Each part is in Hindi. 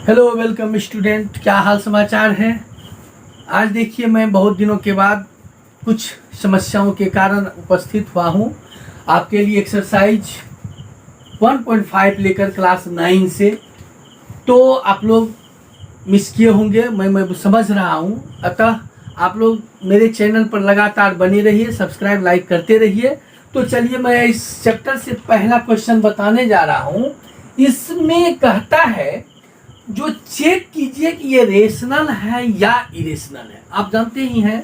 हेलो वेलकम स्टूडेंट, क्या हाल समाचार है। आज देखिए मैं बहुत दिनों के बाद कुछ समस्याओं के कारण उपस्थित हुआ हूँ आपके लिए एक्सरसाइज 1.5 लेकर क्लास 9 से। तो आप लोग मिस किए होंगे, मैं समझ रहा हूँ। अतः आप लोग मेरे चैनल पर लगातार बने रहिए, सब्सक्राइब लाइक करते रहिए। तो चलिए मैं इस चैप्टर से पहला क्वेश्चन बताने जा रहा हूँ। इसमें कहता है जो चेक कीजिए कि ये रेशनल है या इरेशनल है। आप जानते ही हैं,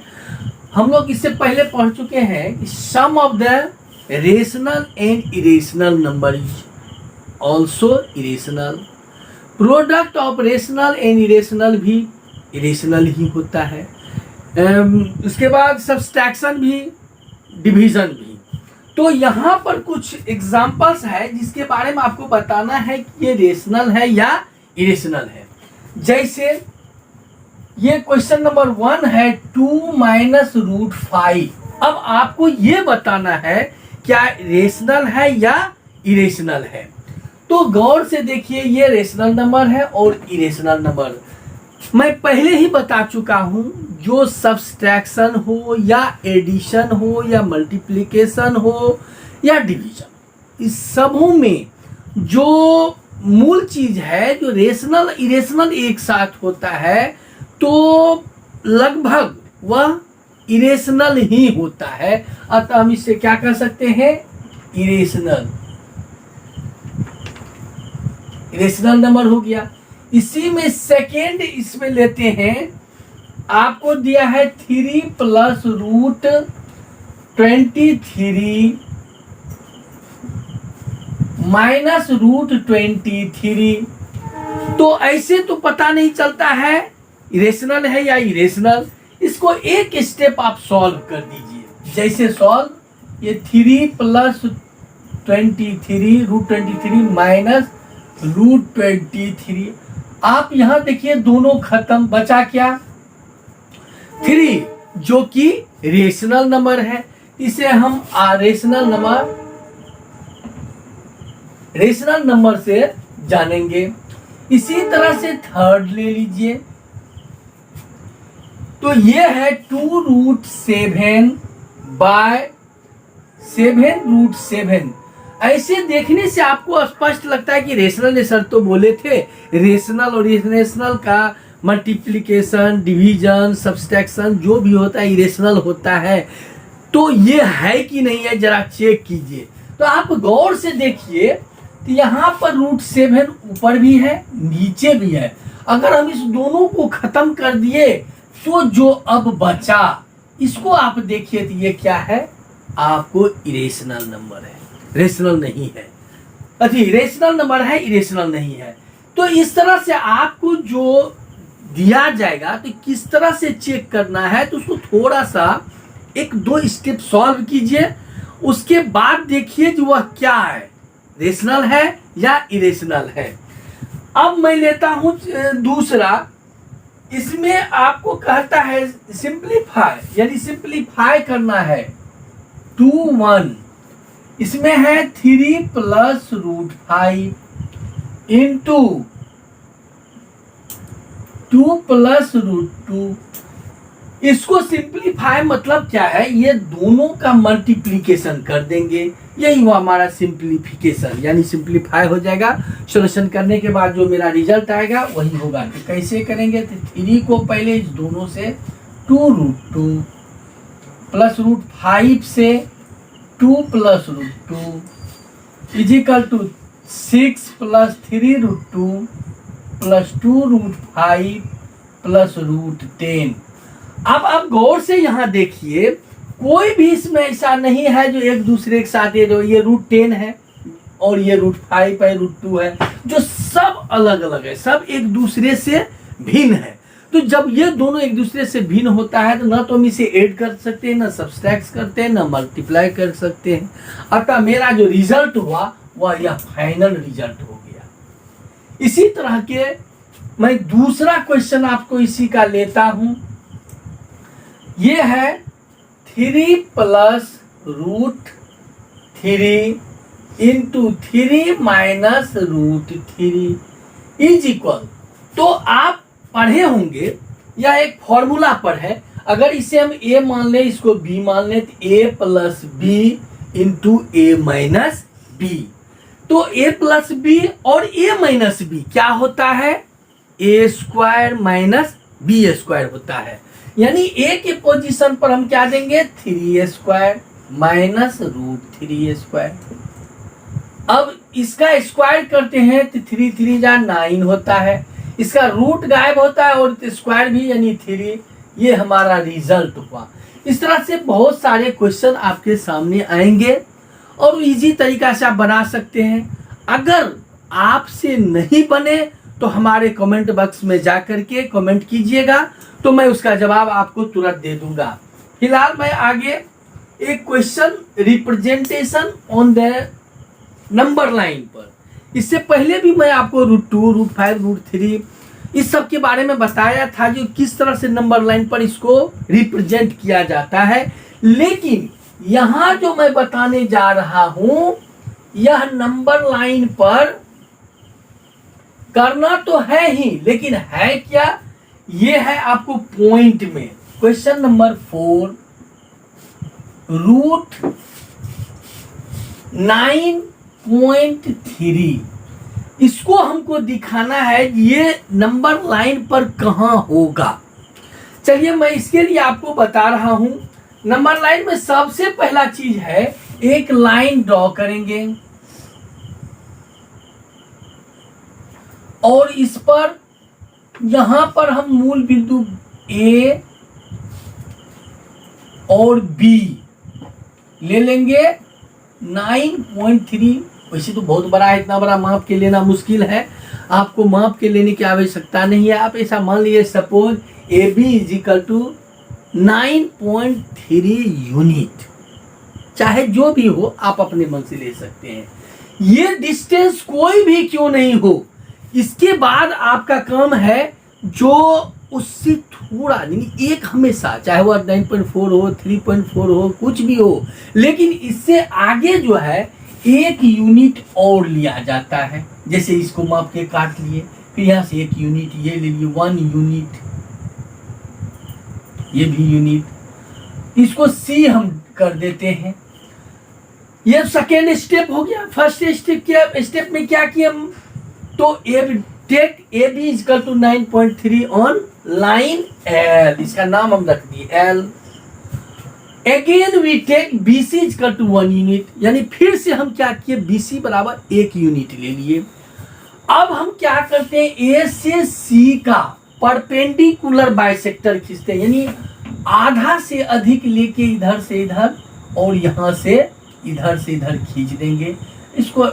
हम लोग इससे पहले पढ़ चुके हैं कि sum of the rational and irrational number is also irrational. Product of rational and irrational भी इरेशनल ही होता है। उसके बाद सब्सट्रैक्शन भी, डिवीजन भी। तो यहाँ पर कुछ एग्जांपल्स है जिसके बारे में आपको बताना है कि ये रेशनल है या इरेशनल है। जैसे ये क्वेश्चन नंबर 1 है 2 माइनस रूट 5। अब आपको ये बताना है क्या रेशनल है या इरेशनल है। तो गौर से देखिए, ये रेशनल नंबर है और इरेशनल नंबर मैं पहले ही बता चुका हूं। जो सब्सट्रैक्शन हो या एडिशन हो या मल्टीप्लिकेशन हो या डिवीजन, इस सबों में जो मूल चीज है, जो रेशनल इरेशनल एक साथ होता है, तो लगभग वह इरेशनल ही होता है। अतः हम इससे क्या कर सकते हैं, इरेशनल नंबर हो गया। इसी में सेकेंड इसमें लेते हैं, आपको दिया है 3 प्लस रूट 23 माइनस रूट 23। तो ऐसे तो पता नहीं चलता है इरेशनल है या इरेशनल। इसको एक स्टेप आप सॉल्व कर दीजिए। जैसे सॉल्व, ये 3 प्लस 23 रूट 23 माइनस रूट 23। आप यहां देखिए दोनों खत्म, बचा क्या 3, जो कि रेशनल नंबर है। इसे हम रेशनल नंबर से जानेंगे। इसी तरह से थर्ड ले लीजिए, तो ये है 2 रूट 7 बाय 7 रूट 7। ऐसे देखने से आपको स्पष्ट लगता है कि रेशनल सर तो बोले थे रेशनल और इरेशनल का मल्टीप्लिकेशन, डिवीजन, सब्सट्रैक्शन जो भी होता है इरेशनल होता है। तो ये है कि नहीं है, जरा चेक कीजिए। तो आप गौर से देखिए, तो यहाँ पर रूट 7 ऊपर भी है नीचे भी है। अगर हम इस दोनों को खत्म कर दिए तो जो अब बचा, इसको आप देखिए तो ये क्या है, आपको इरेशनल नंबर है, रेशनल नहीं है। अच्छा, रेशनल नंबर है, इरेशनल नहीं है। तो इस तरह से आपको जो दिया जाएगा तो किस तरह से चेक करना है, तो उसको थोड़ा सा 1-2 स्टेप सॉल्व कीजिए। उसके बाद देखिए जो वह क्या है, रेशनल है या इरेशनल है। अब मैं लेता हूं दूसरा। इसमें आपको कहता है सिंप्लीफाई, यानी सिंप्लीफाई करना है 2 1। इसमें है 3 plus root 5 into 2 plus root 2। इसको सिंप्लीफाई मतलब क्या है, ये दोनों का मल्टीप्लीकेशन कर देंगे, यही हुआ हमारा सिंप्लीफिकेशन, यानी सिंप्लीफाई हो जाएगा। सॉल्यूशन करने के बाद जो मेरा रिजल्ट आएगा वही होगा। तो कैसे करेंगे, तो 3 को पहले इस दोनों से 2 रूट 2 प्लस रूट 5 से 2 plus root 2 equal to 6 plus 3 root 2 plus 2 root 5 plus root 10। अब आप गौर से यहां देखिए, कोई भी इसमें ऐसा नहीं है जो एक दूसरे के साथ ये रूट 10 है और ये रूट 5 है, रूट 2 है, जो सब अलग अलग है, सब एक दूसरे से भिन्न है। तो जब ये दोनों एक दूसरे से भिन्न होता है तो ना तो हम इसे ऐड कर सकते हैं, ना सब्सट्रैक्ट करते हैं, ना मल्टीप्लाई कर सकते हैं। अतः मेरा जो रिजल्ट हुआ वह यह फाइनल रिजल्ट हो गया। इसी तरह के मैं दूसरा क्वेश्चन आपको इसी का लेता हूं। ये है 3 plus root 3 into 3 minus root 3 is equal तो आप पढ़े होंगे या एक फॉर्मूला पर है, अगर इसे हम a मान ले, इसको b मान ले, तो a plus B into a minus B. तो a प्लस बी और a माइनस बी क्या होता है? a square minus B square होता है। यानी a के पोजीशन पर हम क्या देंगे? 3a square minus root 3a square. अब इसका स्क्वायर करते हैं तो 3 3 जा 9 होता है, इसका रूट गायब होता है और स्क्वायर भी, यानी 3। ये हमारा रिजल्ट हुआ। इस तरह से बहुत सारे क्वेश्चन आपके सामने आएंगे और इजी तरीका से आप बना सकते हैं। अगर आपसे नहीं बने तो हमारे कमेंट बॉक्स में जा करके कमेंट कीजिएगा, तो मैं उसका जवाब आपको तुरंत दे दूंगा। फिलहाल मैं आगे एक question representation on the number line पर, इससे पहले भी मैं आपको √2, √5, √3 इस सब के बारे में बताया था, जो किस तरह से नंबर लाइन पर इसको रिप्रेजेंट किया जाता है। लेकिन यहां जो मैं बताने जा रहा हूं, यह नंबर लाइन पर करना तो है ही, लेकिन है क्या? ये है आपको पॉइंट में। क्वेश्चन नंबर 4, √9.3 इसको हमको दिखाना है ये नंबर लाइन पर कहां होगा। चलिए मैं इसके लिए आपको बता रहा हूं। नंबर लाइन में सबसे पहला चीज है, एक लाइन ड्रॉ करेंगे और इस पर, यहां पर हम मूल बिंदु A और B ले लेंगे। 9.3 वैसे तो बहुत बड़ा है, इतना बड़ा माप के लेना मुश्किल है, आपको माप के लेने की आवश्यकता नहीं है। आप ऐसा मान लीजिए, suppose AB is equal to 9.3 unit, चाहे जो भी हो आप अपने मन से ले सकते हैं। ये डिस्टेंस कोई भी क्यों नहीं हो, इसके बाद आपका काम है जो उससे थोड़ा, यानी एक हमेशा, चाहे वो 9.4 हो, 3.4 हो, कुछ भी हो, लेकिन इससे आगे जो है 1 यूनिट और लिया जाता है। जैसे इसको माप के काट लिए, फिर यहां से 1 यूनिट ये ले लिए, 1 यूनिट, ये भी यूनिट, इसको C हम कर देते हैं। ये सेकेंड स्टेप हो गया। फर्स्ट स्टेप में क्या किया हम, तो take AB is equal to 9.3 on line L, इसका नाम हम रख दिए L। Again we take BC is equal to 1 unit, यानी फिर से हम क्या किए, BC बराबर 1 यूनिट ले लिए। अब हम क्या करते हैं, A से C का परपेंडिकुलर बाइसेक्टर खींचते हैं, यानी आधा से अधिक लेके इधर से इधर और यहां से इधर खींच देंगे। इसको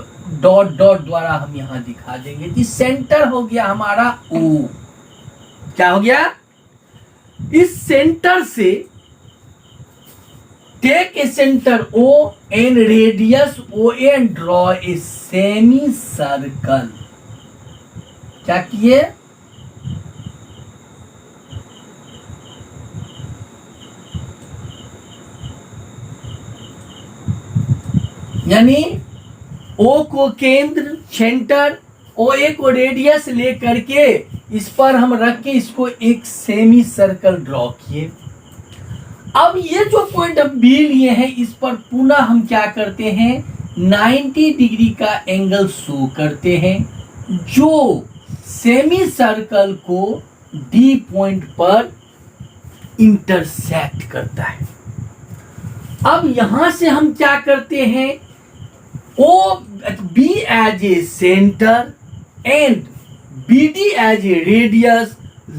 डॉट डॉट द्वारा हम यहां दिखा देंगे कि सेंटर हो गया हमारा O। क्या हो गया, इस सेंटर से take a center O and radius OA and draw a semi circle. क्या किए, यानी O को केंद्र, सेंटर, OA को रेडियस लेकर के इस पर हम रख के इसको एक सेमी सर्कल ड्रॉ किए। अब ये जो पॉइंट हम B लिए हैं, इस पर पुनः हम क्या करते हैं, 90 डिग्री का एंगल शो करते हैं, जो सेमी सर्कल को D पॉइंट पर इंटरसेक्ट करता है। अब यहां से हम क्या करते हैं, B as a center and BD as a radius,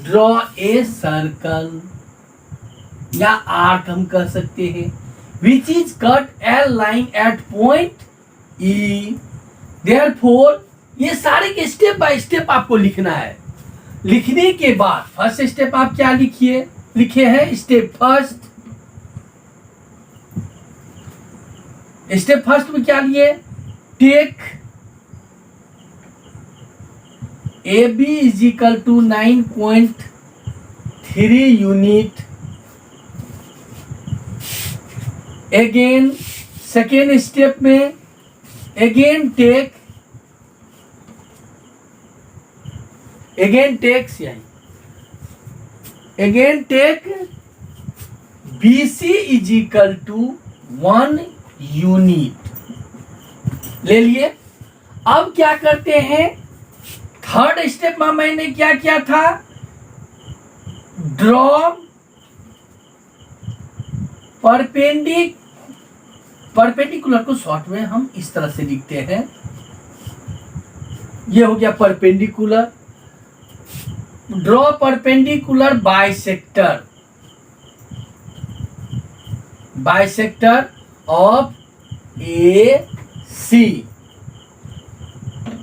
draw a circle या आर्क हम कह सकते हैं, which is cut L line at point E। Therefore ये सारे के स्टेप बाय स्टेप आपको लिखना है। लिखने के बाद फर्स्ट स्टेप आप क्या लिखे हैं, स्टेप फर्स्ट में क्या लिए, take AB is equal to 9.3 unit. Again second step में अगेन टेक अगेन टेक्स यही, again take BC is equal to 1 unit ले लिए। अब क्या करते हैं, थर्ड स्टेप में मैंने क्या किया था, ड्रॉ परपेंडिकुलर को शॉर्ट में हम इस तरह से लिखते हैं, ये हो गया perpendicular, draw perpendicular bisector of AC।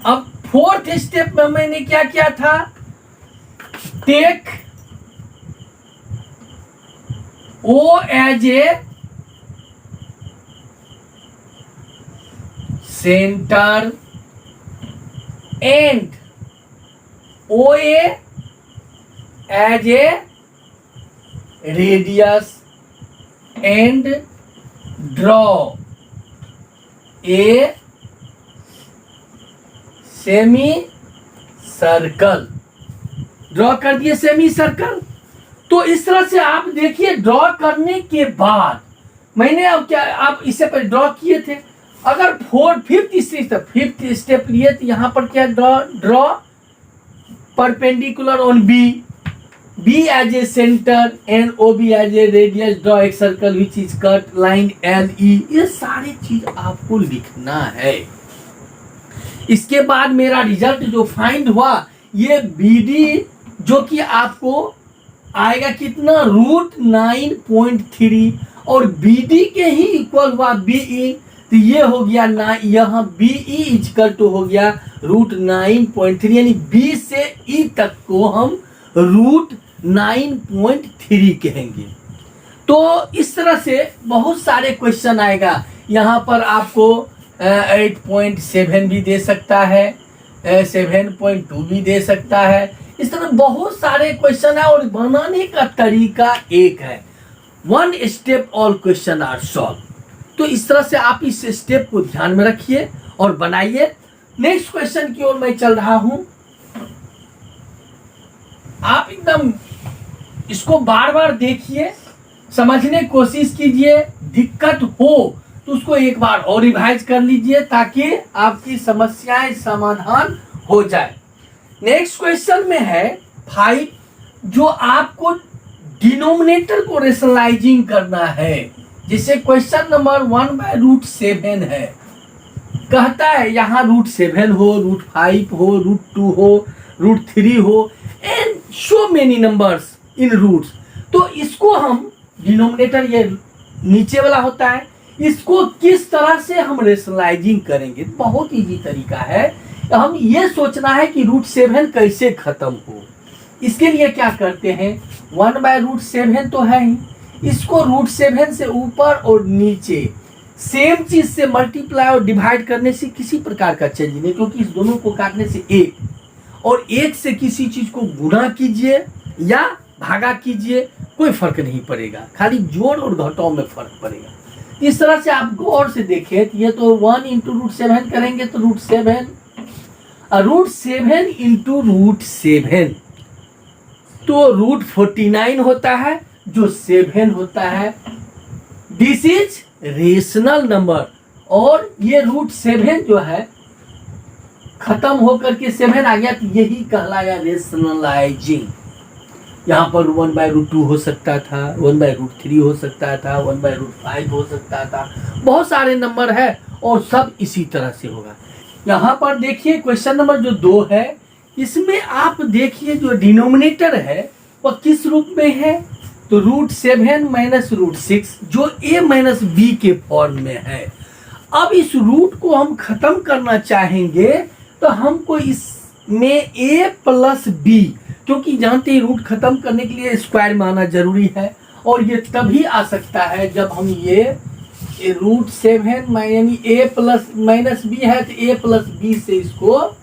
अब फोर्थ स्टेप में मैंने क्या किया था, take O as a centre and OA as a radius and draw a semi circle, draw कर दिए सेमी सर्कल। तो इस तरह से आप देखिए, ड्रॉ करने के बाद मैंने अब क्या, आप इससे पहले ड्रॉ किए थे, अगर फिफ्थ स्टेप लिए तो यहां पर क्या, draw perpendicular on B as a centre and OB as a radius, draw एक circle which is cut line LE। ये सारी चीज आपको लिखना है। इसके बाद मेरा रिजल्ट जो फाइंड हुआ, ये BD जो कि आपको आएगा कितना, √9.3, और BD के ही इक्वल हुआ BE, तो ये हो गया ना, यहाँ BE इक्वल टू हो गया √9.3, यानी B से E तक को हम √9.3 कहेंगे। तो इस तरह से बहुत सारे क्वेश्चन आएगा। यहाँ पर आपको 8.7 भी दे सकता है, 7.2 भी दे सकता है। इस तरह बहुत सारे क्वेश्चन है, और बनाने का तरीका एक है, 1 step all question are solve. तो इस तरह से आप इस स्टेप को ध्यान में रखिए और बनाइए। नेक्स्ट क्वेश्चन की ओर मैं चल रहा हूं। आप एकदम इसको बार बार देखिए, समझने की कोशिश कीजिए, दिक्कत हो तो उसको एक बार और रिवाइज कर लीजिए ताकि आपकी समस्याएं समाधान हो जाए। नेक्स्ट क्वेश्चन में है 5, जो आपको डिनोमिनेटर को रेशनलाइजिंग करना है, जिसे क्वेश्चन नंबर 1/√7 है। कहता है यहाँ √7 हो, √5 हो, √2 हो, √3 हो, and so many numbers in roots. तो इसको हम डिनोमिनेटर, ये नीचे वाला होता है, इसको किस तरह से हम रेशनलाइजिंग करेंगे। बहुत इजी तरीका है। हम ये सोचना है कि √7 कैसे खत्म हो। इसके लिए क्या करते हैं, 1/√7 तो है ही, इसको √7 से ऊपर और नीचे सेम चीज से मल्टीप्लाई और डिवाइड करने से किसी प्रकार का चेंज नहीं, क्योंकि इस दोनों को काटने से 1, और 1 से किसी चीज को गुणा कीजिए या भागा कीजिए, कोई फर्क नहीं पड़ेगा, खाली जोड़ और घटाव में फर्क पड़ेगा। इस तरह से आप गौर से देखें, ये तो 1 × √7 करेंगे तो √7 × √7 तो √49 होता है, जो 7 होता है। दिस इज रेशनल नंबर, और ये √7 जो है खत्म होकर के 7 आ गया, तो यही कहलाया रेशनलाइजिंग। यहाँ पर 1/√2 हो सकता था, 1/√3 हो सकता था, 1/√5 हो सकता था, बहुत सारे नंबर है और सब इसी तरह से होगा। यहाँ पर देखिए क्वेश्चन नंबर जो 2 है, इसमें आप देखिए जो डिनोमिनेटर है वह किस रूप में है, तो √7 - √6 जो a - b के फॉर्म में है। अब इस रूट को हम खत्म करना चाहेंगे तो हमको इसमें a + b, क्योंकि जानते हैं रूट खत्म करने के लिए स्क्वायर में आना जरूरी है, और ये तभी आ सकता है जब हम ये √7 यानी a + b है, तो a + b से इसको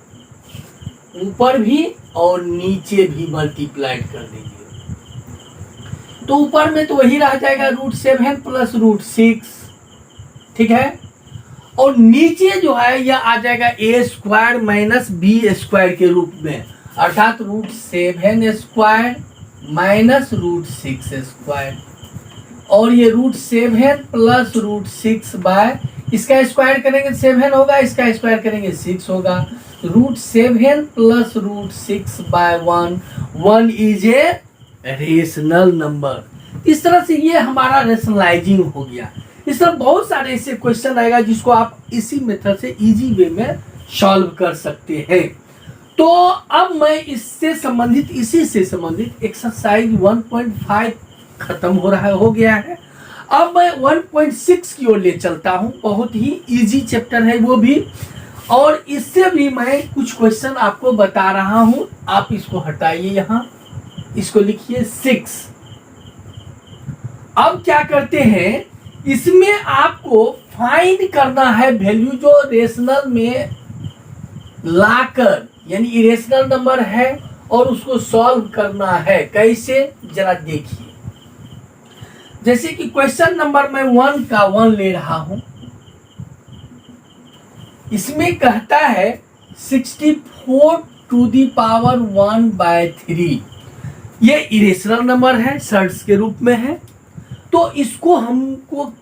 ऊपर भी और नीचे भी मल्टीप्लाइड कर देंगे, तो ऊपर में तो वही रह जाएगा √7 + √6, ठीक है। और नीचे जो है यह आ जाएगा a² - b² के रूप में। अर्थात √7² माइनस √6² और ये √7 प्लस √6 बाय, इसका स्क्वायर करेंगे 7 होगा, इसका स्क्वायर करेंगे 6 होगा। √7 plus √6/1, 1 is a rational number. इस तरह से ये हमारा रेशनलाइजिंग हो गया। इस तरह बहुत सारे ऐसे क्वेश्चन आएगा जिसको आप इसी मेथड से इजी वे में सॉल्व कर सकते हैं। तो अब मैं इसी से संबंधित एक्सरसाइज 1.5 खत्म हो गया है। अब मैं 1.6 की ओर ले चलता हूं। बहुत ही इजी चैप्टर है वो भी, और इससे भी मैं कुछ क्वेश्चन आपको बता रहा हूं। आप इसको हटाइए, यहां इसको लिखिए 6। अब क्या करते हैं, इसमें आपको फाइंड करना है वैल्यू जो रेशनल में लाकर, यानी इरेशनल नंबर है और उसको सॉल्व करना है। कैसे, जरा देखिए। जैसे कि क्वेश्चन नंबर मैं 1 का 1 ले रहा हूं। इसमें कहता है 64⁻⁴ ये इरेशनल नंबर है, शर्ट्स के रूप में है। तो इसको हमको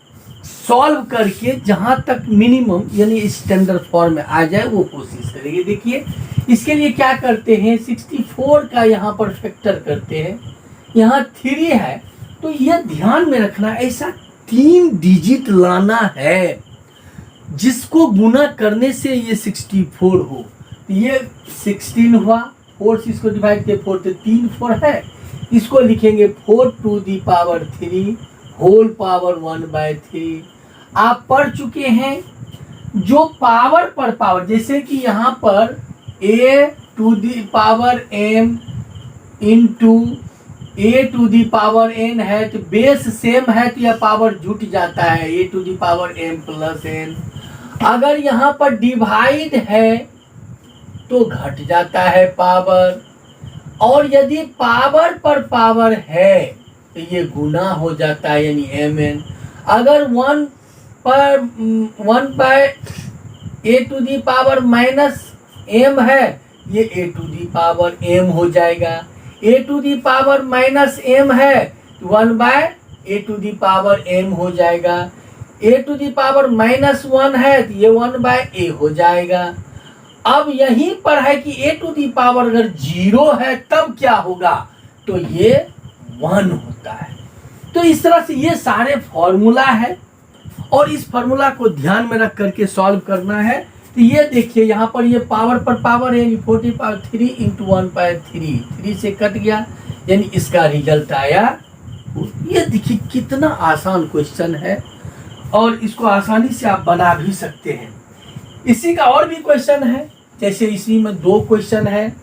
सॉल्व करके जहां तक मिनिमम यानी स्टैंडर्ड फॉर्म में आ जाए वो कोशिश करेंगे। देखिए इसके लिए क्या करते हैं, 64 का यहाँ पर फैक्टर करते हैं, यहाँ 3 है। तो ये ध्यान में रखना, ऐसा 3 डिजिट लाना है जिसको गुना करने से ये 64 हो। ये 16 हुआ, 4 से इसको डिवाइड किया, 4 से 3 4 है। इसको लिखेंगे 4⁻³ होल पावर 1/3। आप पढ़ चुके हैं जो पावर पर पावर, जैसे कि यहाँ पर a⁻m इंटू a⁻n है, तो बेस सेम है तो यह पावर जुट जाता है, a⁻m+n। अगर यहाँ पर डिवाइड है तो घट जाता है पावर, और यदि पावर पर पावर है तो ये गुना हो जाता है, यानी mn। अगर 1 बाय a⁻m है, ये a⁻m हो जाएगा। a⁻m है 1 बाय a⁻m हो जाएगा। a⁻−1 है तो ये 1 बाय a हो जाएगा। अब यहीं पर है कि a⁻ अगर 0 है तब क्या होगा, तो ये 1 होता है। तो इस तरह से ये सारे फॉर्मूला है और इस फॉर्मूला को ध्यान में रख करके सॉल्व करना है। तो ये देखिए यहाँ पर ये पावर पर पावर है, 40⁻³ इंटू 1/3, 3 से कट गया, यानी इसका रिजल्ट आया। ये देखिए कितना आसान क्वेश्चन है और इसको आसानी से आप बना भी सकते हैं। इसी का और भी क्वेश्चन है, जैसे इसी में 2 क्वेश्चन है।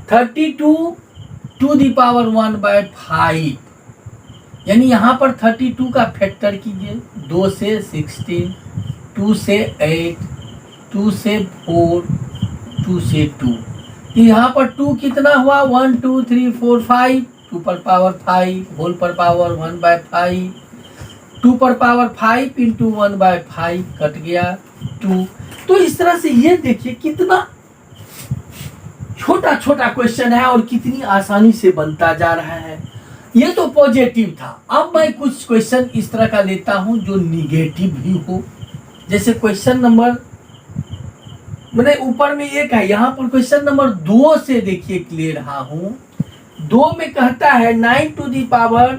32⁻⁴, यानी यहाँ पर 32 का फैक्टर कीजिए, 2 से 16, 2 से 8, 2 से 4, 2 से 2। यहाँ पर 2 कितना हुआ, 1 2 3 4 5, 2 पर पावर 5 होल पर पावर 1/5, 2 पर पावर 5 इंटू 1/5 कट गया 2। तो इस तरह से ये देखिए कितना छोटा छोटा क्वेश्चन है और कितनी आसानी से बनता जा रहा है। ये तो पॉजिटिव था। अब मैं कुछ क्वेश्चन इस तरह का लेता हूं जो निगेटिव भी हो। जैसे क्वेश्चन नंबर, मैंने ऊपर में एक है, यहाँ पर क्वेश्चन नंबर 2 से देखिए ले रहा हूं। 2 में कहता है 9⁻³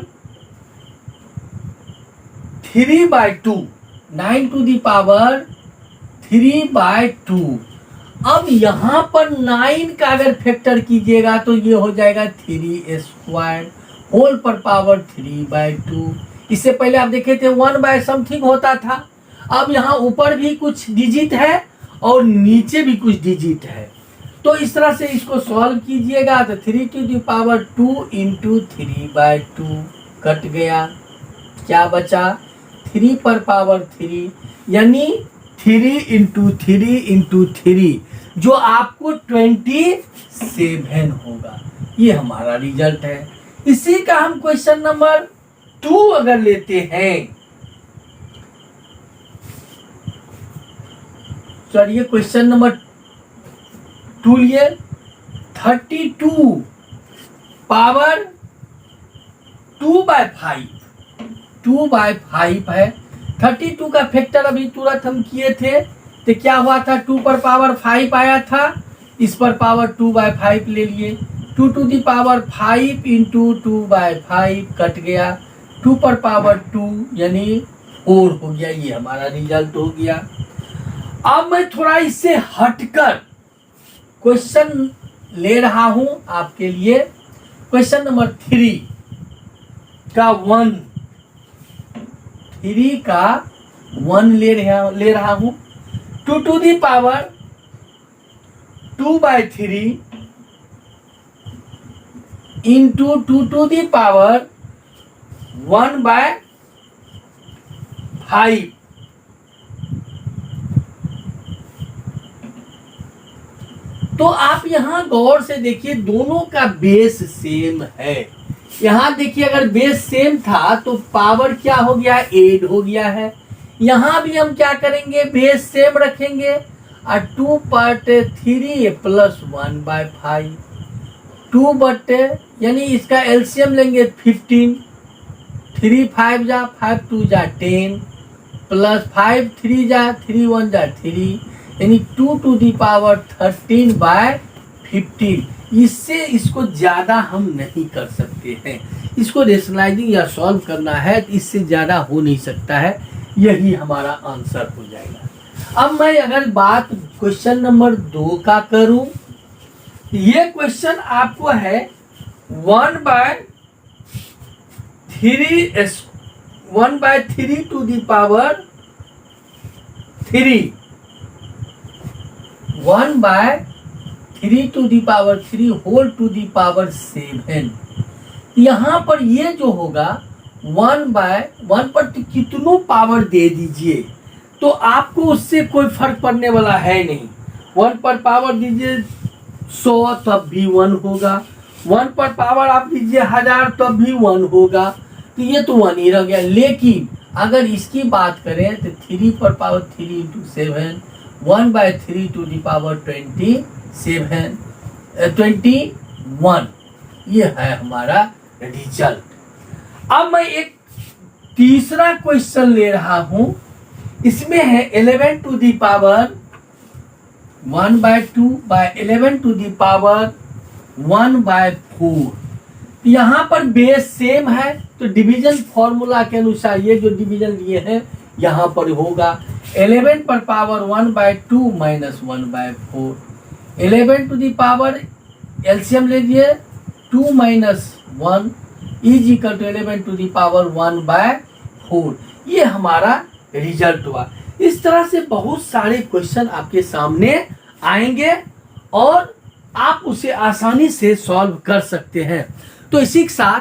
3/2, 9⁻³ अब यहाँ पर 9 का अगर फैक्टर कीजिएगा तो ये हो जाएगा 3² होल पर पावर 3/2। इससे पहले आप देखे थे 1/समथिंग होता था। अब यहाँ ऊपर भी कुछ डिजिट है और नीचे भी कुछ डिजिट है। तो इस तरह से इसको सॉल्व कीजिएगा तो 3⁻² इंटू 3/2 कट गया, क्या बचा 3 पर पावर 3, यानी 3 इंटू 3 इंटू 3 जो आपको 27 होगा। ये हमारा रिजल्ट है। इसी का हम क्वेश्चन नंबर 2 अगर लेते हैं, चलिए क्वेश्चन नंबर 2 लिए। 32 पावर 2/5, 2/5 है। 32 का फैक्टर अभी तुरंत हम किए थे तो क्या हुआ था, 2 पर पावर 5 आया था, इस पर पावर 2/5 ले लिए। 2 to the power 5 into 2/5 cut गया, 2 पर पावर 2 यानी 4 हो गया। ये हमारा रिजल्ट हो गया। अब मैं थोड़ा इससे हटकर क्वेश्चन ले रहा हूं आपके लिए। क्वेश्चन नंबर 3 का 1, 3 का 1 ले रहा हूं। 2 to the power 2/3 into 2 to the power 1/5। तो आप यहां गौर से देखिए, दोनों का बेस सेम है। यहां देखिए, अगर बेस सेम था तो पावर क्या हो गया, ऐड हो गया है। यहां भी हम क्या करेंगे, बेस सेम रखेंगे और 2/3 प्लस 1/5, 2 बटे यानी इसका एलसीएम लेंगे 15, 3 5 जा 5 2 जा 10 प्लस 5 3 जा 3 1 जा 3 यानी 2 to the power 13/15। इससे इसको ज्यादा हम नहीं कर सकते हैं। इसको रेशनलाइजिंग या सॉल्व करना है तो इससे ज्यादा हो नहीं सकता है। यही हमारा आंसर हो जाएगा। अब मैं अगर बात क्वेश्चन नंबर 2 का करूं, ये क्वेश्चन आपको है 1/3 to the power 3, 1/3 to the power 3 whole to the power 7। यहाँ पर ये जो होगा 1/1 पर कितनों पावर दे दीजिए तो आपको उससे कोई फर्क पड़ने वाला है नहीं। 1 पर पावर दीजिए 100 तब भी 1 होगा, 1 पर पावर आप दीजिए 1000 तब भी 1 होगा। तो ये तो 1 ही रह गया। लेकिन अगर इसकी बात करें तो 3 पर power 3 into 7, 1/3 to the power 21, ये है हमारा रिजल्ट। अब मैं एक तीसरा क्वेश्चन ले रहा हूं। इसमें है 11 to the power 1/2/11 to the power 1/4। यहाँ पर बेस सेम है तो डिवीजन फॉर्मूला के अनुसार ये जो डिवीजन लिए हैं यहाँ पर होगा 11 पर power 1/2 minus 1/4। 11 to the power LCM ले लिए 2 minus 1 is equal to 11 to the power 1/4। ये हमारा रिजल्ट हुआ। इस तरह से बहुत सारे क्वेश्चन आपके सामने आएंगे और आप उसे आसानी से सॉल्व कर सकते हैं। तो इसी के साथ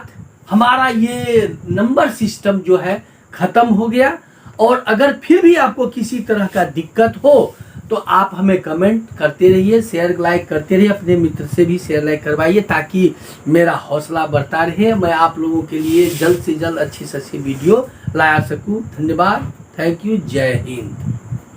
हमारा ये नंबर सिस्टम जो है खत्म हो गया। और अगर फिर भी आपको किसी तरह का दिक्कत हो तो आप हमें कमेंट करते रहिए, शेयर लाइक करते रहिए, अपने मित्र से भी शेयर लाइक करवाइए ताकि मेरा हौसला बढ़ता रहे, मैं आप लोगों के लिए जल्द से जल्द अच्छी से अच्छी वीडियो ला सकूं। धन्यवाद, थैंक यू, जय हिंद।